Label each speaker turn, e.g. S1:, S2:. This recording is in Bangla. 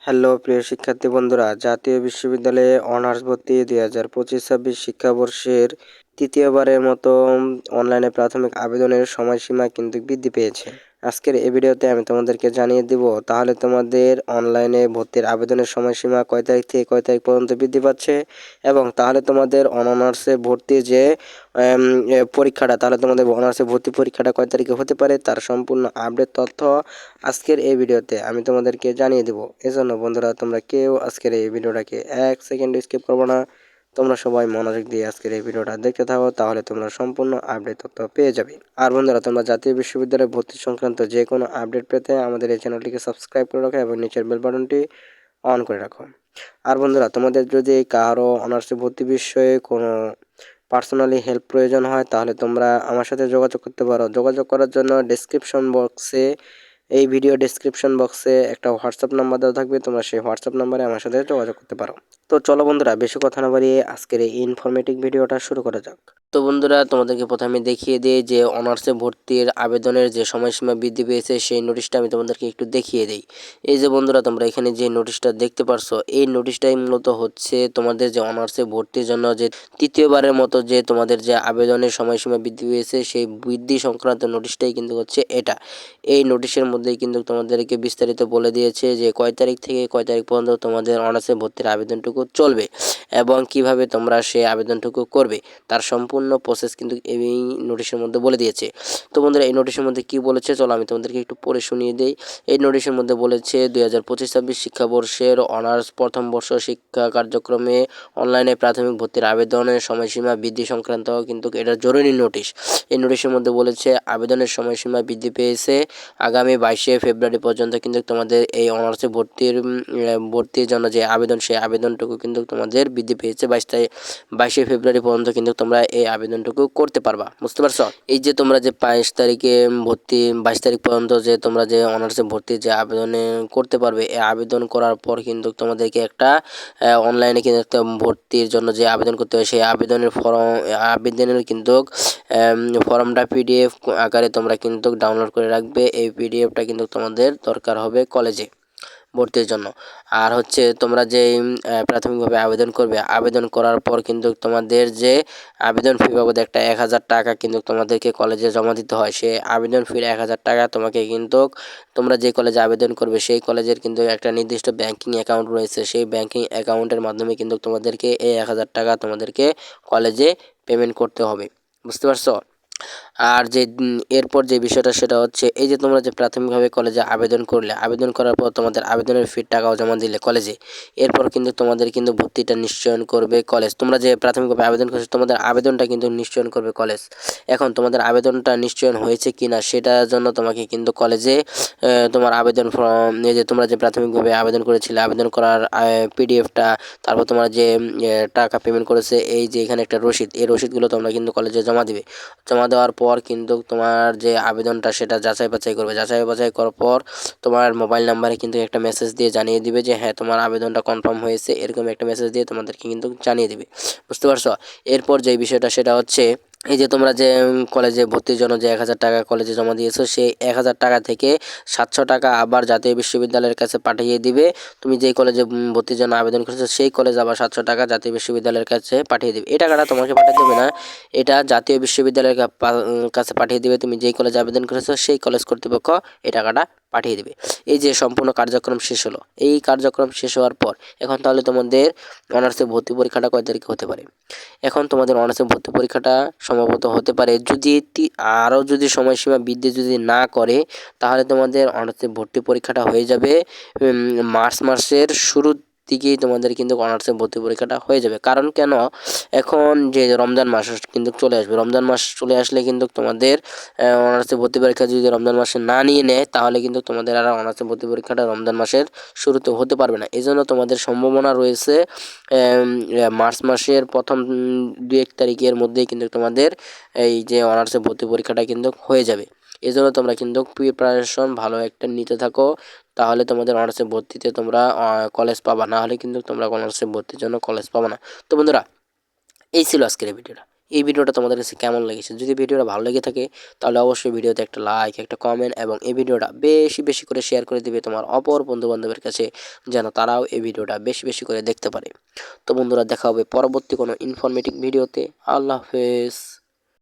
S1: হ্যালো প্রিয় শিক্ষার্থী বন্ধুরা, জাতীয় বিশ্ববিদ্যালয়ে অনার্স ভর্তি 2025-26 শিক্ষাবর্ষের তৃতীয়বারের মতো অনলাইনে প্রাথমিক আবেদনের সময়সীমা কিন্তু বৃদ্ধি পেয়েছে। আজকের এই ভিডিওতে আমি তোমাদেরকে জানিয়ে দিব তাহলে তোমাদের অনলাইনে ভর্তির আবেদনের সময়সীমা কয় তারিখ থেকে কয় তারিখ পর্যন্ত বৃদ্ধি পাচ্ছে, এবং তাহলে তোমাদের অনার্সে ভর্তি যে পরীক্ষাটা, তাহলে তোমাদের অনার্সে ভর্তি পরীক্ষাটা কয় তারিখে হতে পারে তার সম্পূর্ণ আপডেট তথ্য আজকের এই ভিডিওতে আমি তোমাদেরকে জানিয়ে দেব। এজন্য বন্ধুরা, তোমরা কেউ আজকের এই ভিডিওটাকে এক সেকেন্ড স্কিপ করবো না, তোমরা সবাই মনোযোগ দিয়ে আজকের এই ভিডিওটা দেখতে থাকো, তাহলে তোমরা সম্পূর্ণ আপডেট তথ্য পেয়ে যাবে। আর বন্ধুরা, তোমরা জাতীয় বিশ্ববিদ্যালয়ে ভর্তি সংক্রান্ত যে কোনো আপডেট পেতে আমাদের এই চ্যানেলটিকে সাবস্ক্রাইব করে রাখো এবং নিচের বেল বাটনটি অন করে রাখো। আর বন্ধুরা, তোমাদের যদি কারো অনার্সে ভর্তি বিষয়ে কোনো পার্সোনালি হেল্প প্রয়োজন হয় তাহলে তোমরা আমার সাথে যোগাযোগ করতে পারো। যোগাযোগ করার জন্য এই ভিডিও ডেসক্রিপশন বক্সে একটা হোয়াটসঅ্যাপ নাম্বার দেওয়া থাকবে, তোমরা সেই হোয়াটসঅ্যাপ নাম্বারে আমার সাথে যোগাযোগ করতে পারো। তো চলো বন্ধুরা, বেশি কথা না বাড়িয়ে আজকের এই ইনফরমেটিভ ভিডিওটা শুরু করা যাক। তো বন্ধুরা, তোমাদেরকে প্রথমে দেখিয়ে দিই যে অনার্সে ভর্তির আবেদনের যে সময়সীমা বৃদ্ধি পেয়েছে সেই নোটিশটা আমি তোমাদেরকে একটু দেখিয়ে দিই। এই যে বন্ধুরা, তোমরা এখানে যে নোটিশটা দেখতে পারছো, এই নোটিশটাই মূলত হচ্ছে তোমাদের যে অনার্সে ভর্তির জন্য যে তৃতীয়বারের মতো যে তোমাদের যে আবেদনের সময়সীমা বৃদ্ধি পেয়েছে সেই বৃদ্ধি সংক্রান্ত নোটিশটাই কিন্তু হচ্ছে এটা। এই নোটিশের মধ্যেই কিন্তু তোমাদেরকে বিস্তারিত বলে দিয়েছে যে কয় তারিখ থেকে কয় তারিখ পর্যন্ত তোমাদের অনার্সে ভর্তির আবেদনটুকু চলবে এবং কিভাবে তোমরা সেই আবেদনটুকু করবে তার সম্পূর্ণ প্রসেস কিন্তু এই নোটিশের মধ্যে বলে দিয়েছে। তো বন্ধুরা, এই নোটিশের মধ্যে কি বলেছে চলো আমি তোমাদেরকে একটু পড়ে শুনিয়ে দিই। এই নোটিশের মধ্যে বলেছে 2025-26 শিক্ষাবর্ষের অনার্স প্রথম বর্ষ শিক্ষা কার্যক্রমে অনলাইনে প্রাথমিক ভর্তির আবেদনের সময়সীমা বৃদ্ধি সংক্রান্ত কিন্তু এটা জরুরি নোটিশ। এই নোটিশের মধ্যে বলেছে আবেদনের সময়সীমা বৃদ্ধি পেয়েছে আগামী 22শে ফেব্রুয়ারি পর্যন্ত কিন্তু তোমাদের এই অনার্সে ভর্তির জন্য যে আবেদন সেই আবেদনটুকু কিন্তু তোমাদের বৃদ্ধি পেয়েছে 22শে ফেব্রুয়ারি পর্যন্ত কিন্তু তোমরা এই আবেদনটুকু করতে পারবা। বুঝতে পারছো? এই যে তোমরা যে 22 তারিখে ভর্তি 22 তারিখ পর্যন্ত যে তোমরা যে অনার্সে ভর্তি যে আবেদনে করতে পারবে, এই আবেদন করার পর কিন্তু তোমাদেরকে একটা অনলাইনে কিন্তু একটা ভর্তির জন্য যে আবেদন করতে হয় সেই আবেদনের কিন্তু ফর্মটা পিডিএফ আকারে তোমরা কিন্তু ডাউনলোড করে রাখবে। এই পিডিএফটা কিন্তু তোমাদের দরকার হবে কলেজে ভর্তির জন্য। আর হচ্ছে তোমরা যে প্রাথমিকভাবে আবেদন করবে, আবেদন করার পর কিন্তু তোমাদের যে আবেদন ফি বাবদ একটা 1000 টাকা কিন্তু তোমাদেরকে কলেজে জমা দিতে হয়। সেই আবেদন ফির 1000 টাকা তোমাকে কিন্তু তোমরা যে কলেজে আবেদন করবে সেই কলেজের কিন্তু একটা নির্দিষ্ট ব্যাংকিং অ্যাকাউন্ট রয়েছে, সেই ব্যাংকিং অ্যাকাউন্টের মাধ্যমে কিন্তু তোমাদেরকে এই 1000 টাকা তোমাদেরকে কলেজে পেমেন্ট করতে হবে। বুঝতে পারছো? আর যে এরপর যে বিষয়টা সেটা হচ্ছে এই যে তোমরা যে প্রাথমিকভাবে কলেজে আবেদন করলে, আবেদন করার পর তোমাদের আবেদনের ফির টাকাও জমা দিলে কলেজে, এরপর কিন্তু তোমাদের কিন্তু ভর্তিটা নিশ্চয়ন করবে কলেজ। তোমরা যে প্রাথমিকভাবে আবেদন করেছো তোমাদের আবেদনটা কিন্তু নিশ্চয়ন করবে কলেজ। এখন তোমাদের আবেদনটা নিশ্চয়ন হয়েছে কিনা সেটার জন্য তোমাকে কিন্তু কলেজে তোমার আবেদন ফর্ম, এই যে তোমরা যে প্রাথমিকভাবে আবেদন করেছিলে আবেদন করার পিডিএফটা, তারপর তোমরা যে টাকা পেমেন্ট করেছে এই যে এখানে একটা রসিদ, এই রসিদগুলো তোমরা কিন্তু কলেজে জমা দিবে। জমা দেওয়ার পর কিন্তু তোমার যে আবেদনটা সেটা যাচাই বাছাই করবে। যাচাই বাছাই করার পর তোমার মোবাইল নাম্বারে কিন্তু একটা মেসেজ দিয়ে জানিয়ে দিবে যে হ্যাঁ তোমার আবেদনটা কনফার্ম হয়েছে, এরকম একটা মেসেজ দিয়ে তোমাদেরকে কিন্তু জানিয়ে দিবে। বুঝতে পারছো? এরপর যে বিষয়টা সেটা হচ্ছে এই যে তোমরা যে কলেজে ভর্তির জন্য যে 1000 টাকা কলেজে জমা দিয়েছো সেই 1000 টাকা থেকে 700 টাকা আবার জাতীয় বিশ্ববিদ্যালয়ের কাছে পাঠিয়ে দিবে। তুমি যেই কলেজে ভর্তির জন্য আবেদন করেছো সেই কলেজ আবার 700 টাকা জাতীয় বিশ্ববিদ্যালয়ের কাছে পাঠিয়ে দিবে। এই টাকাটা তোমাকে পাঠিয়ে দেবে না, এটা জাতীয় বিশ্ববিদ্যালয়ের কাছে পাঠিয়ে দিবে। তুমি যেই কলেজে আবেদন করেছো সেই কলেজ কর্তৃপক্ষ এই টাকাটা পাঠিয়ে দিবে। এই যে সম্পূর্ণ কার্যক্রম শেষ হলো। এই কার্যক্রম শেষ হওয়ার পর এখন তাহলে তোমাদের অনার্সে ভর্তি পরীক্ষাটা কয় তারিখে হতে পারে? এখন তোমাদের অনার্সে ভর্তি পরীক্ষাটা সম্ভবত হতে পারে যদি আরও যদি সময়সীমা বৃদ্ধি যদি না করে, তাহলে তোমাদের অনার্সে ভর্তি পরীক্ষাটা হয়ে যাবে মার্চ মাসের শুরুর দিকেই তোমাদের কিন্তু অনার্সে ভর্তি পরীক্ষাটা হয়ে যাবে। কারণ কেন, এখন যে রমজান মাস কিন্তু চলে আসবে, রমজান মাস চলে আসলে কিন্তু তোমাদের অনার্সে ভর্তি পরীক্ষা যদি রমজান মাসে না নিয়ে নেয় তাহলে কিন্তু তোমাদের আর অনার্সে ভর্তি পরীক্ষাটা রমজান মাসের শুরুতে হতে পারবে না। এই জন্য তোমাদের সম্ভাবনা রয়েছে মার্চ মাসের প্রথম 2-1 তারিখের মধ্যেই কিন্তু তোমাদের এই যে অনার্সে ভর্তি পরীক্ষাটা কিন্তু হয়ে যাবে। এই জন্য তোমরা কিন্তু প্রিপারেশন ভালো একটা নিতে থাকো, তাহলে তোমাদের অনার্সে ভর্তিতে তোমরা কলেজ পাবা, না হলে কিন্তু তোমরা অনার্সে ভর্তির জন্য কলেজ পাবা না। তো বন্ধুরা, এই ছিল আজকের এই ভিডিওটা। এই ভিডিওটা তোমাদের কাছে কেমন লেগেছে। যদি ভিডিওটা ভালো লেগে থাকে তাহলে অবশ্যই ভিডিওতে একটা লাইক, একটা কমেন্ট এবং এই ভিডিওটা বেশি বেশি করে শেয়ার করে দিবে তোমার অপর বন্ধুবান্ধবের কাছে, যেন তারাও এই ভিডিওটা বেশি বেশি করে দেখতে পারে। তো বন্ধুরা, দেখা হবে পরবর্তী কোনো ইনফরমেটিভ ভিডিওতে। আল্লাহ হাফেজ।